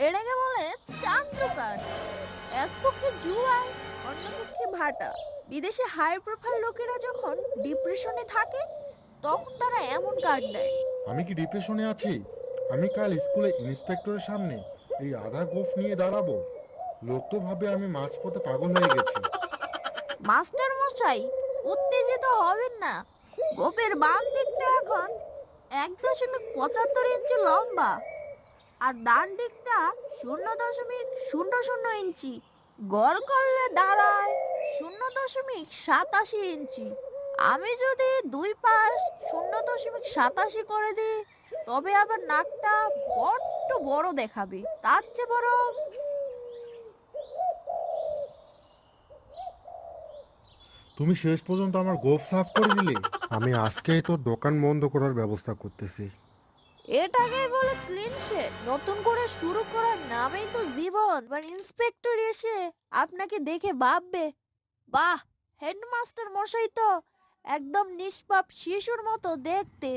এটাকে বলে চান্দ্রকার। এক পক্ষে জুয়ায়, অন্য পক্ষে ভাটা। বিদেশে হাই প্রোফাইল লোকেরা যখন ডিপ্রেশনে থাকে তখন তারা এমন কার্ড দেয়। আমি কি ডিপ্রেশনে আছি? আমি কাল স্কুলে ইন্সপেক্টরের সামনে এই আধা গোফ নিয়ে দাঁড়াবো। লোক তো ভাবে আমি মাঝপথে পাগল হয়ে গেছি। মাস্টার মশাই, উত্তেজিত হবেন না। গোপের বাম দিকটা এখন 1.75 ইঞ্চি লম্বা, আর ডান দিকটা 0.00 ইঞ্চি। গড় করলে দাঁড়ায় 0.87 ইঞ্চি। আমি যদি দুই পাশ 0.87 করে দিই তবে আবার নাকটা বড্ড বড় দেখাবে। তার চেয়ে বরং তুমি শেষ পর্যন্ত আমার গোফ সাফ করে দিলে। আমি আজকেই তোর দোকান বন্ধ করার ব্যবস্থা করতেছি। এটাকেই বলে ক্লিন শেড। নতুন করে শুরু করার নামেই তো জীবন। এবার ইন্সপেক্টর এসে আপনাকে দেখে ভাববে, বাহ, হেডমাস্টার মশাই তো একদম নিষ্পাপ শিশুর মতো দেখতে।